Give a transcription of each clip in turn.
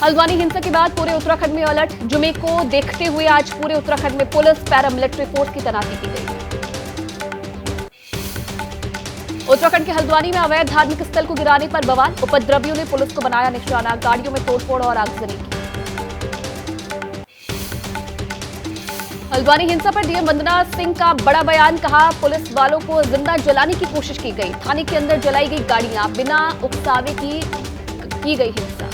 हल्द्वानी हिंसा के बाद पूरे उत्तराखंड में अलर्ट। जुमे को देखते हुए आज पूरे उत्तराखंड में पुलिस पैरामिलिट्री फोर्स की तैनाती की गई है। उत्तराखंड के हल्द्वानी में अवैध धार्मिक स्थल को गिराने पर बवाल। उपद्रवियों ने पुलिस को बनाया निशाना, गाड़ियों में तोड़फोड़ और आगजनी की। हल्द्वानी हिंसा पर डीएम वंदना सिंह का बड़ा बयान, कहा पुलिस वालों को जिंदा जलाने की कोशिश की गई। थाने के अंदर जलाई गई गाड़ियां, बिना उकसावे की गई हिंसा।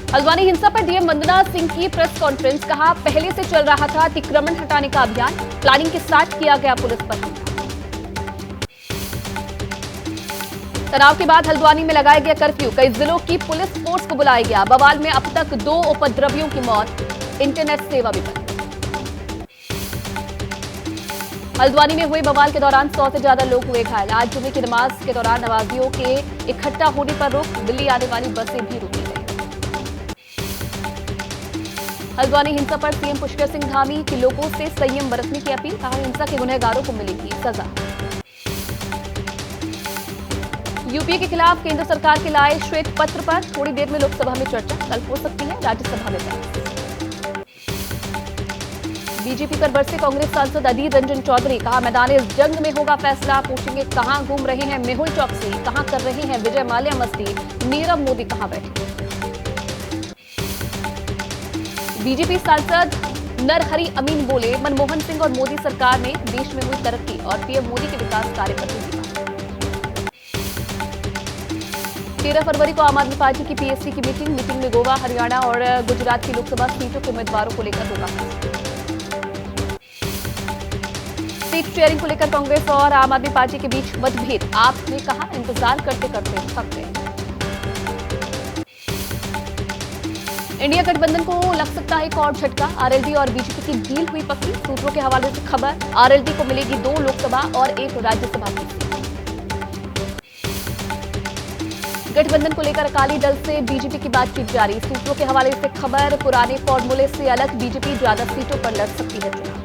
हल्द्वानी हिंसा पर डीएम वंदना सिंह की प्रेस कॉन्फ्रेंस, कहा पहले से चल रहा था अतिक्रमण हटाने का अभियान, प्लानिंग के साथ किया गया पुलिस पर हमला। तनाव के बाद हल्द्वानी में लगाया गया कर्फ्यू, कई जिलों की पुलिस फोर्स को बुलाया गया। बवाल में अब तक 2 उपद्रवियों की मौत, इंटरनेट सेवा भी बंद। हल्द्वानी में हुए बवाल के दौरान 100 से ज्यादा लोग हुए घायल। आज जुमे की नमाज के दौरान नमाजियों के इकट्ठा होने पर रोक, दिल्ली आने वाली बसें भी रोकी गई। हल्द्वानी हिंसा पर सीएम पुष्कर सिंह धामी की लोगों से संयम बरतने की अपील, कहा हिंसा के गुनहगारों को मिलेगी सजा। यूपीए के खिलाफ केंद्र सरकार के लाए श्वेत पत्र पर थोड़ी देर में लोकसभा में चर्चा, कल हो सकती है राज्यसभा में बहस। बीजेपी पर बरसे कांग्रेस सांसद अधीर रंजन चौधरी, कहा मैदान जंग में होगा फैसला, पूछेंगे कहां घूम रहे हैं मेहुल चौकसी, कहां कर रहे हैं विजय माल्या मस्ती, नीरव मोदी कहां बैठे। बीजेपी सांसद नरहरि अमीन बोले मनमोहन सिंह और मोदी सरकार ने देश में हुई तरक्की और पीएम मोदी के विकास कार्य पर हुई बात। 13 फरवरी को आम आदमी पार्टी की पीएससी की मीटिंग में गोवा, हरियाणा और गुजरात की लोकसभा सीटों के उम्मीदवारों को लेकर होगा सीट शेयरिंग को लेकर कांग्रेस और आम आदमी पार्टी के बीच मतभेद। आपने कहा इंतजार करते करते थक गए। इंडिया गठबंधन को लग सकता है एक और झटका, आरएलडी और बीजेपी की डील हुई पक्की। सूत्रों के हवाले से खबर, आरएलडी को मिलेगी 2 लोकसभा और 1 राज्यसभा की सीट। गठबंधन को लेकर अकाली दल से बीजेपी की बातचीत जारी। सूत्रों के हवाले से खबर, पुराने फॉर्मूले से अलग बीजेपी ज्यादा सीटों पर लड़ सकती है चुनाव।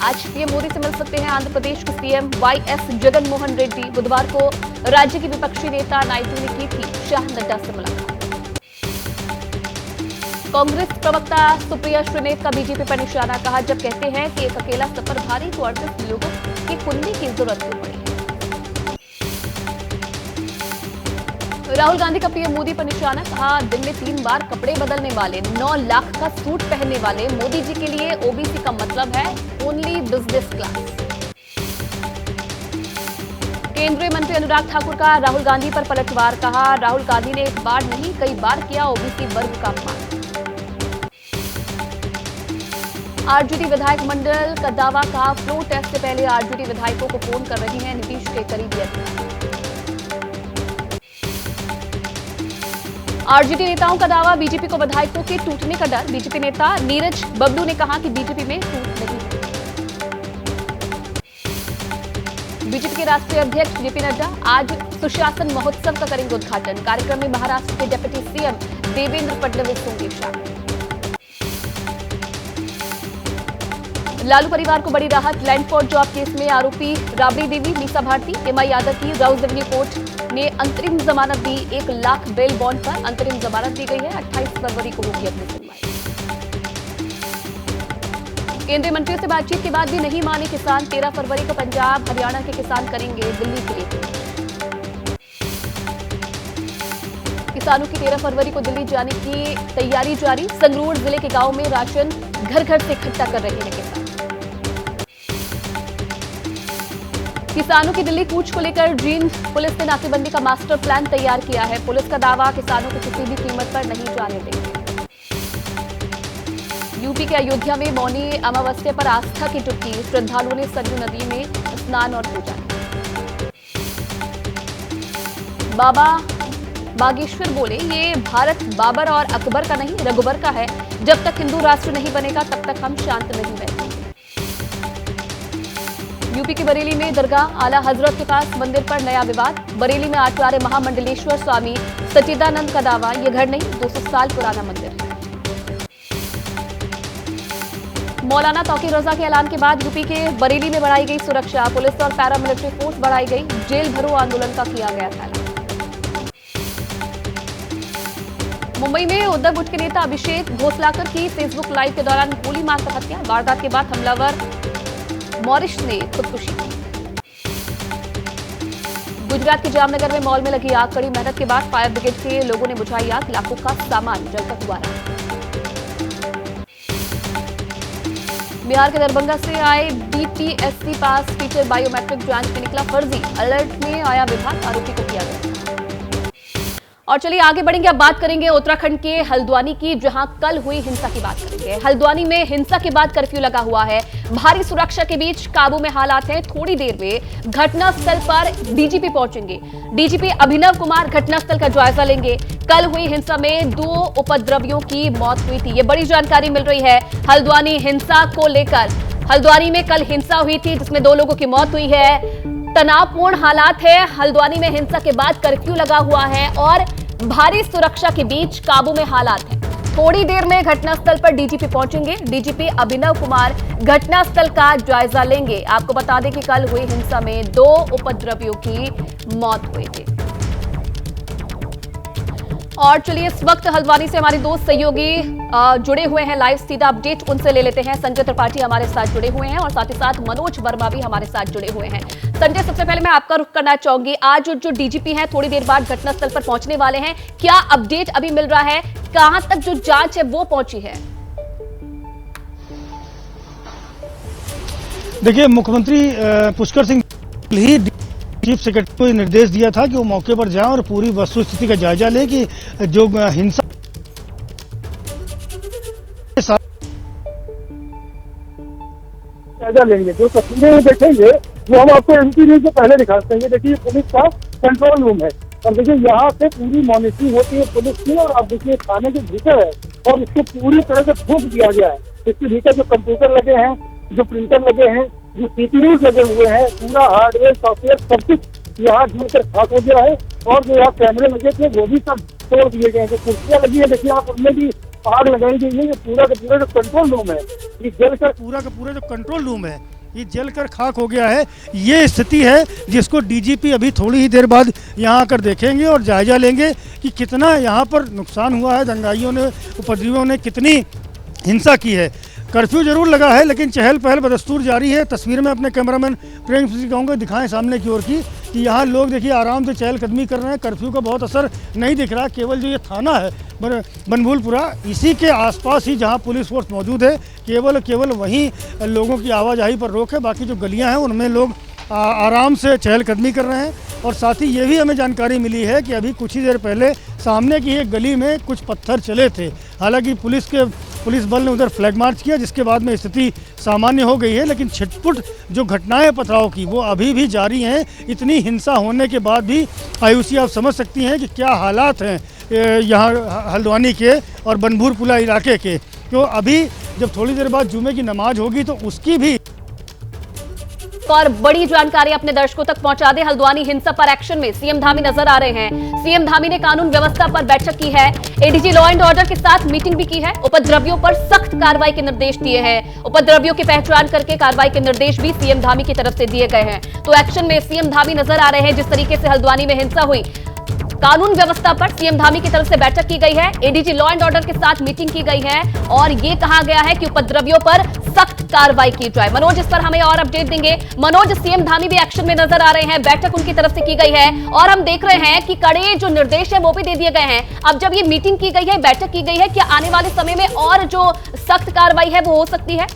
आज पीएम मोदी से मिल सकते हैं आंध्र प्रदेश के सीएम वाईएस जगन मोहन रेड्डी। बुधवार को राज्य की विपक्षी नेता नायडू ने की थी शाह नड्डा से मुलाकात। कांग्रेस प्रवक्ता सुप्रिया श्रीनेत का बीजेपी पर निशाना, कहा जब कहते हैं कि एक अकेला सफर भारी तो 38 लोगों की कुंडी की जरूरत क्यों पड़ी। राहुल गांधी का पीएम मोदी पर निशाना, कहा दिन में 3 बार कपड़े बदलने वाले, 9 लाख का सूट पहनने वाले मोदी जी के लिए ओबीसी का मतलब है ओनली बिजनेस क्लास। केंद्रीय मंत्री अनुराग ठाकुर का राहुल गांधी पर पलटवार, कहा राहुल गांधी ने एक बार नहीं कई बार किया ओबीसी वर्ग का अपमान। आरजेडी विधायक मंडल का दावा, कहा फ्लोर टेस्ट से पहले आरजेडी विधायकों को फोन कर रही हैं नीतीश के करीबी अधिकारी। आरजेडी नेताओं का दावा, बीजेपी को विधायकों के टूटने का डर। बीजेपी नेता नीरज बबलू ने कहा कि बीजेपी में टूट नहीं है। बीजेपी के राष्ट्रीय अध्यक्ष जेपी नड्डा आज सुशासन महोत्सव का करेंगे उद्घाटन। कार्यक्रम में महाराष्ट्र के डिप्टी सीएम देवेंद्र फडणवीस होंगे शामिल। लालू परिवार को बड़ी राहत, लैंड फॉर जॉब केस में आरोपी राबड़ी देवी, मीसा भारती, एमआई यादव की राउस रेवेन्यू कोर्ट ने अंतरिम जमानत दी। 1 लाख बेल बॉन्ड पर अंतरिम जमानत दी गई है। 28 फरवरी को होगी अगली सुनवाई। केंद्रीय मंत्रियों से बातचीत के बाद भी नहीं माने किसान। 13 फरवरी को पंजाब हरियाणा के किसान करेंगे दिल्ली के लिए। किसानों की 13 फरवरी को दिल्ली जाने की तैयारी जारी। संगरूर जिले के गांव में राशन घर घर से इकट्ठा कर रहे हैं किसान। किसानों की दिल्ली कूच को लेकर जींद पुलिस ने नाकेबंदी का मास्टर प्लान तैयार किया है। पुलिस का दावा, किसानों को किसी भी कीमत पर नहीं जाने देंगे। यूपी के अयोध्या में मौनी अमावस्या पर आस्था की डुबकी, श्रद्धालुओं ने सरयू नदी में स्नान और पूजा की। बाबा बागेश्वर बोले ये भारत बाबर और अकबर का नहीं रघुबर का है। जब तक हिंदू राष्ट्र नहीं बनेगा तब तक हम शांत नहीं बैठेंगे। यूपी के बरेली में दरगाह आला हजरत के पास मंदिर पर नया विवाद। बरेली में आचार्य महामंडलेश्वर स्वामी सच्चिदानंद का दावा, ये घर नहीं 200 साल पुराना मंदिर है। मौलाना तौकीर रजा के ऐलान के बाद यूपी के बरेली में बढ़ाई गई सुरक्षा। पुलिस और पैरामिलिट्री फोर्स बढ़ाई गई। जेल भरो आंदोलन का किया गया ऐलान। मुंबई में उद्धव गुट के नेता अभिषेक भोसलाकर की फेसबुक लाइव के दौरान गोली मारकर हत्या। वारदात के बाद हमलावर मॉरिस ने खुदकुशी की। गुजरात के जामनगर में मॉल में लगी आग। कड़ी मेहनत के बाद फायर ब्रिगेड के लोगों ने बुझाई आग। लाखों का सामान जलकर हुआ राख। बिहार के दरभंगा से आए बीपीएससी पास टीचर बायोमेट्रिक जांच में निकला फर्जी। अलर्ट में आया विभाग, आरोपी को किया गया। और चलिए आगे बढ़ेंगे। अब बात करेंगे उत्तराखंड के हल्द्वानी की, जहां कल हुई हिंसा की बात करेंगे। हल्द्वानी में हिंसा के बाद कर्फ्यू लगा हुआ है। भारी सुरक्षा के बीच काबू में हालात हैं। थोड़ी देर में घटनास्थल पर डीजीपी पहुंचेंगे। डीजीपी अभिनव कुमार घटनास्थल का जायजा लेंगे। कल हुई हिंसा में 2 उपद्रवियों की मौत हुई थी। ये बड़ी जानकारी मिल रही है हल्द्वानी हिंसा को लेकर। हल्द्वानी में कल हिंसा हुई थी जिसमें 2 लोगों की मौत हुई है। तनावपूर्ण हालात है। हल्द्वानी में हिंसा के बाद कर्फ्यू लगा हुआ है और भारी सुरक्षा के बीच काबू में हालात है। थोड़ी देर में घटनास्थल पर डीजीपी पहुंचेंगे। डीजीपी अभिनव कुमार घटनास्थल का जायजा लेंगे। आपको बता दें कि कल हुई हिंसा में 2 उपद्रवियों की मौत हुई थी। और चलिए इस वक्त हल्द्वानी से हमारे 2 सहयोगी जुड़े हुए हैं लाइव। सीधा अपडेट उनसे ले लेते हैं। संजय त्रिपाठी हमारे साथ जुड़े हुए हैं और साथ ही साथ मनोज वर्मा भी हमारे साथ जुड़े हुए हैं। संजय, सबसे पहले मैं आपका रुख करना चाहूंगी। आज जो डीजीपी हैं थोड़ी देर बाद घटनास्थल पर पहुंचने वाले हैं, क्या अपडेट अभी मिल रहा है? कहां तक जो जांच है वो पहुंची है? देखिए, मुख्यमंत्री पुष्कर सिंह ही चीफ सेक्रेटरी को निर्देश दिया था कि वो मौके पर जाएं और पूरी वस्तुस्थिति का जायजा लें कि जो हिंसा जायजा लेंगे। जो तस्वीरें देखेंगे वो हम आपको एमपी न्यूज से पहले दिखा देंगे। देखिए, पुलिस का कंट्रोल रूम है और देखिए यहाँ से पूरी मॉनिटरिंग होती है पुलिस की। और आप देखिए थाने के भीतर है और इसको पूरी तरह से फूंक दिया गया है। इसके भीतर जो कंप्यूटर लगे हैं, जो प्रिंटर लगे हैं, जो सीपीयू लगे हुए हैं, पूरा हार्डवेयर सॉफ्टवेयर सब कुछ यहाँ जलकर खाक हो गया है। और जो यहाँ कैमरे लगे थे वो भी सब तोड़ दिए गए हैं। जो कुर्सियां लगी है देखिए आप, उनमें भी आग लगाई गई है। ये पूरा का पूरा जो कंट्रोल रूम है ये जलकर पूरा का पूरा जो कंट्रोल रूम है ये जलकर खाक हो गया है। ये स्थिति है जिसको डीजीपी अभी थोड़ी ही देर बाद यहाँ आकर देखेंगे और जायजा लेंगे कि कितना यहाँ पर नुकसान हुआ है, दंगाइयों ने, उपद्रवियों ने कितनी हिंसा की है। कर्फ्यू जरूर लगा है लेकिन चहल पहल बदस्तूर जारी है। तस्वीर में अपने कैमरामैन प्रेम से कहूँगा दिखाएं सामने की ओर की कि यहाँ लोग देखिए आराम से चहलकदमी कर रहे हैं। कर्फ्यू का बहुत असर नहीं दिख रहा। केवल जो ये थाना है बनभूलपुरा, इसी के आसपास ही जहाँ पुलिस फोर्स मौजूद है, केवल वहीं लोगों की आवाजाही पर रोक है। बाकी जो गलियाँ हैं उनमें लोग आराम से चहलकदमी कर रहे हैं। और साथ ही ये भी हमें जानकारी मिली है कि अभी कुछ ही देर पहले सामने की एक गली में कुछ पत्थर चले थे। हालांकि पुलिस बल ने उधर फ्लैग मार्च किया जिसके बाद में स्थिति सामान्य हो गई है। लेकिन छिटपुट जो घटनाएं पथराव की वो अभी भी जारी हैं। इतनी हिंसा होने के बाद भी आयुषी आप समझ सकती हैं कि क्या हालात हैं यहाँ हल्द्वानी के और बनभूलपुरा इलाके के। तो अभी जब थोड़ी देर बाद जुमे की नमाज होगी तो उसकी भी और बड़ी जानकारी अपने दर्शकों तक पहुंचा दे। हल्द्वानी हिंसा पर एक्शन में सीएम धामी नजर आ रहे हैं। सीएम धामी ने कानून व्यवस्था पर बैठक की है। एडीजी लॉ एंड ऑर्डर के साथ मीटिंग भी की है। उपद्रवियों पर सख्त कार्रवाई के निर्देश दिए हैं। उपद्रवियों की पहचान करके कार्रवाई के निर्देश भी सीएम धामी की तरफ से दिए गए हैं। तो एक्शन में सीएम धामी नजर आ रहे हैं। जिस तरीके से हल्द्वानी में हिंसा हुई, कानून व्यवस्था पर सीएम धामी की तरफ से बैठक की गई है। एडीजी लॉ एंड ऑर्डर के साथ मीटिंग की गई है और ये कहा गया है कि उपद्रवियों पर सख्त कार्रवाई की जाए। मनोज इस पर हमें और अपडेट देंगे। मनोज, सीएम धामी भी एक्शन में नजर आ रहे हैं। बैठक उनकी तरफ से की गई है और हम देख रहे हैं कि कड़े जो निर्देश है वो भी दे दिए गए हैं। अब जब ये मीटिंग की गई है, बैठक की गई है, क्या आने वाले समय में और जो सख्त कार्रवाई है वो हो सकती है?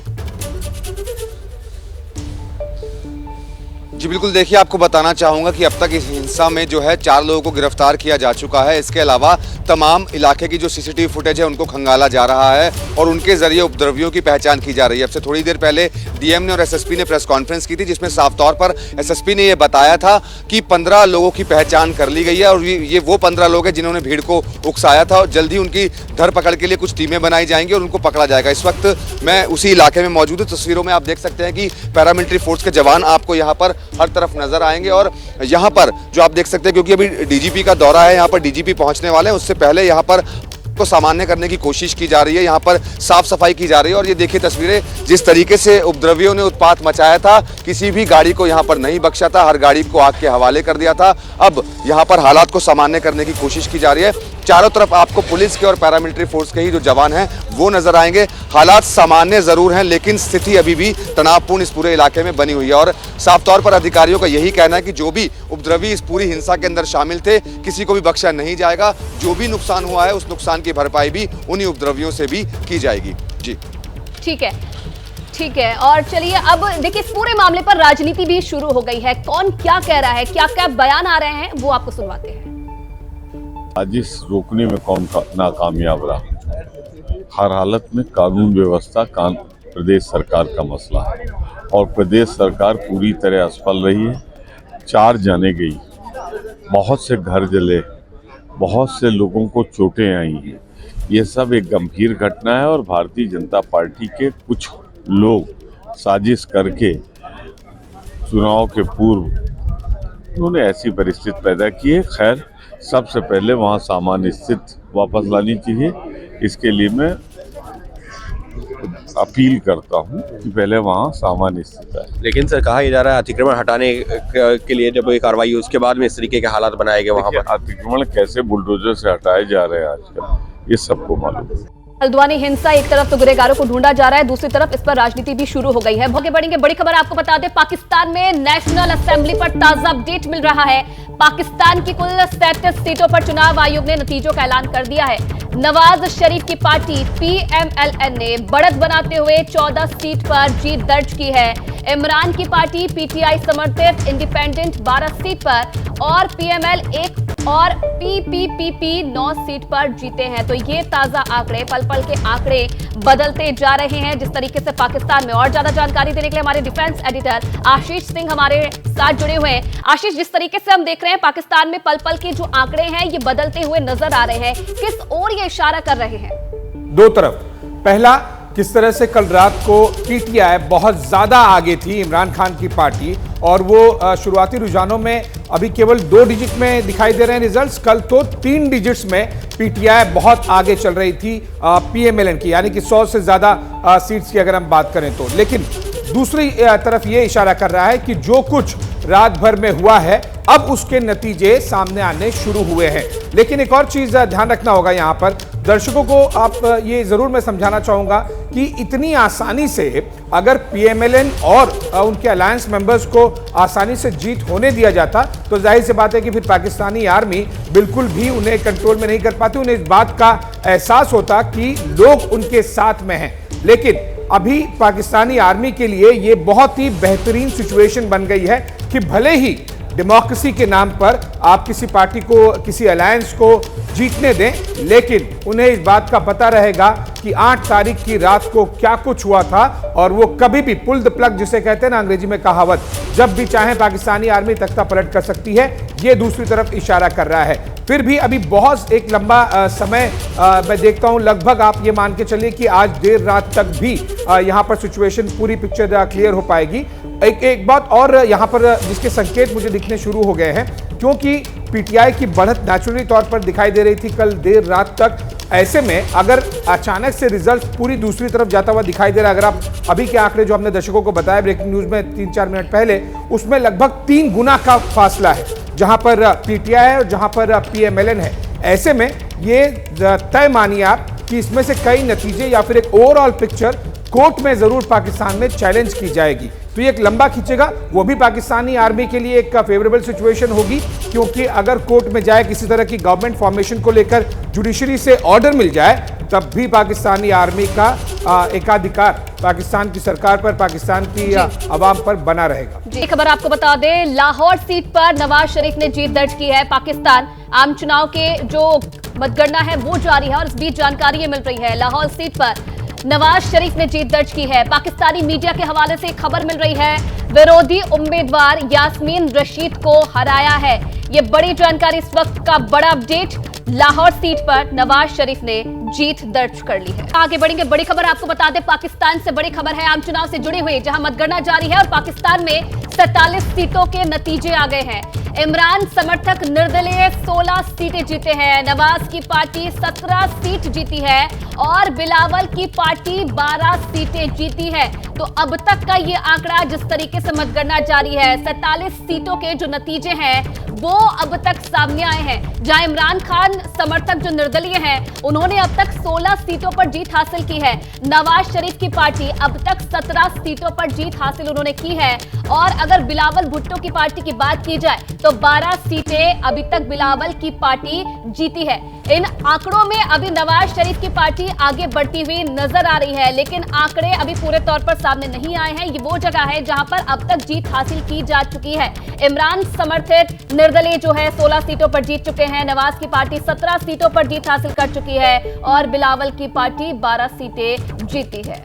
जी बिल्कुल, देखिए आपको बताना चाहूँगा कि अब तक इस हिंसा में जो है 4 लोगों को गिरफ्तार किया जा चुका है। इसके अलावा तमाम इलाके की जो सीसीटीवी फुटेज है उनको खंगाला जा रहा है और उनके जरिए उपद्रवियों की पहचान की जा रही है। अब से थोड़ी देर पहले डीएम ने और एसएसपी ने प्रेस कॉन्फ्रेंस की थी जिसमें साफ तौर पर एसएसपी ने ये बताया था कि 15 लोगों की पहचान कर ली गई है और ये वो 15 लोग हैं जिन्होंने भीड़ को उकसाया था और जल्द ही उनकी धरपकड़ के लिए कुछ टीमें बनाई जाएंगी और उनको पकड़ा जाएगा। इस वक्त मैं उसी इलाके में मौजूद हूँ। तस्वीरों में आप देख सकते हैं कि पैरामिलिट्री फोर्स के जवान आपको यहाँ पर हर तरफ नजर आएंगे और यहाँ पर जो आप देख सकते हैं, क्योंकि अभी डीजीपी का दौरा है, यहाँ पर डीजीपी पहुंचने वाले हैं, उससे पहले यहाँ पर को सामान्य करने की कोशिश की जा रही है। यहाँ पर साफ सफाई की जा रही है और ये देखिए तस्वीरें, जिस तरीके से उपद्रवियों ने उत्पात मचाया था, किसी भी गाड़ी को यहाँ पर नहीं बख्शा था, हर गाड़ी को आग के हवाले कर दिया था। अब यहाँ पर हालात को सामान्य करने की कोशिश की जा रही है। चारों तरफ आपको पुलिस के और पैरामिलिट्री फोर्स के ही जो जवान हैं वो नजर आएंगे। हालात सामान्य जरूर हैं, लेकिन स्थिति अभी भी तनावपूर्ण इस पूरे इलाके में बनी हुई है और साफ तौर पर अधिकारियों का यही कहना है कि जो भी उपद्रवी इस पूरी हिंसा के अंदर शामिल थे, किसी को भी बख्शा नहीं जाएगा। जो भी नुकसान हुआ है उस नुकसान की भरपाई भी उन्हीं उपद्रवियों से भी की जाएगी। जी ठीक है। और चलिए अब देखिए, इस पूरे मामले पर राजनीति भी शुरू हो गई है। कौन क्या कह रहा है, क्या क्या बयान आ रहे हैं, वो आपको सुनवाते हैं। साजिश रोकने में कौन नाकामयाब रहा? हर हालत में कानून व्यवस्था प्रदेश सरकार का मसला है और प्रदेश सरकार पूरी तरह असफल रही है। 4 जाने गई, बहुत से घर जले, बहुत से लोगों को चोटें आई हैं। ये सब एक गंभीर घटना है और भारतीय जनता पार्टी के कुछ लोग साजिश करके चुनाव के पूर्व उन्होंने ऐसी परिस्थिति पैदा की है। खैर, सबसे पहले वहाँ सामान्य स्थिति वापस लानी चाहिए। इसके लिए मैं अपील करता हूँ कि पहले वहाँ सामान्य स्थिति है। लेकिन सर, कहा जा रहा है अतिक्रमण हटाने के लिए जब ये कार्रवाई हुई उसके बाद में इस तरीके के हालात बनाए गए वहाँ पर। अतिक्रमण कैसे बुलडोजर से हटाए जा रहे हैं आजकल, ये सबको मालूम है। हल्द्वानी हिंसा, एक तरफ तो गुनहगारों को ढूंढा जा रहा है, दूसरी तरफ इस पर राजनीति भी शुरू हो गई है। आगे बढ़ेंगे, बड़ी खबर आपको बता दें, पाकिस्तान में नेशनल असेंबली पर ताजा अपडेट मिल रहा है। पाकिस्तान की कुल 37 सीटों पर चुनाव आयोग ने नतीजों का ऐलान कर दिया है। नवाज शरीफ की पार्टी PMLN ने बढ़त बनाते हुए 14 सीट पर जीत दर्ज की है। इमरान की पार्टी PTI समर्थित इंडिपेंडेंट 12 सीट पर और PML 1 और PPPP 9 सीट पर जीते हैं। तो ये ताजा आंकड़े, पल पल के आंकड़े बदलते जा रहे हैं जिस तरीके से पाकिस्तान में। और ज्यादा जानकारी देने के लिए हमारे डिफेंस एडिटर आशीष सिंह हमारे साथ जुड़े हुए हैं। आशीष, जिस तरीके से हम देख रहे हैं पाकिस्तान में पल पल के जो आंकड़े हैं ये बदलते हुए नजर आ रहे हैं, किस ओर ये इशारा कर रहे हैं? 2 तरफ। पहला, किस तरह से कल रात को PTI बहुत ज्यादा आगे थी इमरान खान की पार्टी और वो शुरुआती रुझानों में अभी केवल 2 डिजिट में दिखाई दे रहे हैं रिजल्ट्स। कल तो 3 डिजिट्स में PTI बहुत आगे चल रही थी PMLN की, यानी कि 100 से ज्यादा सीट्स की अगर हम बात करें तो। लेकिन दूसरी तरफ ये इशारा कर रहा है कि जो कुछ रात भर में हुआ है अब उसके नतीजे सामने आने शुरू हुए हैं। लेकिन एक और चीज ध्यान रखना होगा यहाँ पर, दर्शकों को आप ये जरूर मैं समझाना चाहूंगा कि इतनी आसानी से अगर PMLN और उनके अलायंस मेंबर्स को आसानी से जीत होने दिया जाता तो जाहिर सी बात है कि फिर पाकिस्तानी आर्मी बिल्कुल भी उन्हें कंट्रोल में नहीं कर पाती। उन्हें इस बात का एहसास होता कि लोग उनके साथ में हैं। लेकिन अभी पाकिस्तानी आर्मी के लिए ये बहुत ही बेहतरीन सिचुएशन बन गई है कि भले ही डेमोक्रेसी के नाम पर आप किसी पार्टी को, किसी अलायंस को जीतने दें, लेकिन उन्हें इस बात का पता रहेगा कि 8 तारीख की रात को क्या कुछ हुआ था और वो कभी भी पुल द प्लग जिसे कहते हैं ना अंग्रेजी में कहावत, जब भी चाहे पाकिस्तानी आर्मी तख्ता पलट कर सकती है। ये दूसरी तरफ इशारा कर रहा है। फिर भी अभी बहुत एक लंबा समय मैं देखता हूं, लगभग आप ये मान के चलिए कि आज देर रात तक भी यहां पर सिचुएशन पूरी पिक्चर क्लियर हो पाएगी। एक बात और यहां पर जिसके संकेत मुझे दिखने शुरू हो गए हैं, क्योंकि PTI की बढ़त नेचुरली तौर पर दिखाई दे रही थी कल देर रात तक। ऐसे में अगर अचानक से रिजल्ट पूरी दूसरी तरफ जाता हुआ दिखाई दे रहा है, अगर आप अभी के आंकड़े जो हमने दर्शकों को बताया ब्रेकिंग न्यूज में 3-4 मिनट पहले, उसमें लगभग 3 गुना का फासला है जहां पर PTI है और जहां पर PMLN है। ऐसे में ये तय मानिए आप कि इसमें से कई नतीजे या फिर एक ओवरऑल पिक्चर कोर्ट में जरूर पाकिस्तान में चैलेंज की जाएगी। तो ये एक लंबा खींचेगा, वो भी पाकिस्तानी आर्मी के लिए एक फेवरेबल सिचुएशन होगी, क्योंकि अगर कोर्ट में जाए किसी तरह की गवर्नमेंट फॉर्मेशन को लेकर जुडिशरी से ऑर्डर मिल जाए, तब भी पाकिस्तानी आर्मी का एकाधिकार पाकिस्तान की सरकार पर, पाकिस्तान की आवाम पर बना रहेगा। जी, खबर आपको बता दें, लाहौर सीट पर नवाज शरीफ ने जीत दर्ज की है। पाकिस्तान आम चुनाव के जो मतगणना है वो जारी है और इस बीच जानकारी ये मिल रही है, लाहौर सीट पर नवाज शरीफ ने जीत दर्ज की है। पाकिस्तानी मीडिया के हवाले से खबर मिल रही है, विरोधी उम्मीदवार यास्मीन रशीद को हराया है। ये बड़ी जानकारी, इस वक्त का बड़ा अपडेट, लाहौर सीट पर नवाज शरीफ ने जीत दर्ज कर ली है। आगे बढ़ेंगे, बड़ी खबर आपको बता दें, पाकिस्तान से बड़ी खबर है आम चुनाव से जुड़ी हुई, जहां मतगणना जारी है और पाकिस्तान में 47 सीटों के नतीजे आ गए हैं। इमरान समर्थक निर्दलीय 16 सीटें जीते हैं, नवाज की पार्टी 17 सीट जीती है और बिलावल की पार्टी 12 सीटें जीती है। तो अब तक का ये आंकड़ा जिस तरीके से मतगणना जारी है, 47 सीटों के जो नतीजे हैं वो अब तक सामने आए हैं। जहां इमरान खान समर्थक जो निर्दलीय हैं उन्होंने अब तक 16 सीटों पर जीत हासिल की है। नवाज शरीफ की पार्टी अब तक 17 सीटों पर जीत हासिल उन्होंने की है और अगर बिलावल भुट्टो की पार्टी की बात की जाए तो 12 सीटें अभी तक बिलावल की पार्टी जीती है। इन आंकड़ों में अभी नवाज शरीफ की पार्टी आगे बढ़ती हुई नजर आ रही है, लेकिन आंकड़े अभी पूरे तौर पर सामने नहीं आए हैं। ये वो जगह है जहां पर अब तक जीत हासिल की जा चुकी है। इमरान समर्थित निर्दलीय जो है 16 सीटों पर जीत चुके हैं, नवाज की पार्टी 17 सीटों पर जीत हासिल कर चुकी है और बिलावल की पार्टी 12 सीटें जीती है।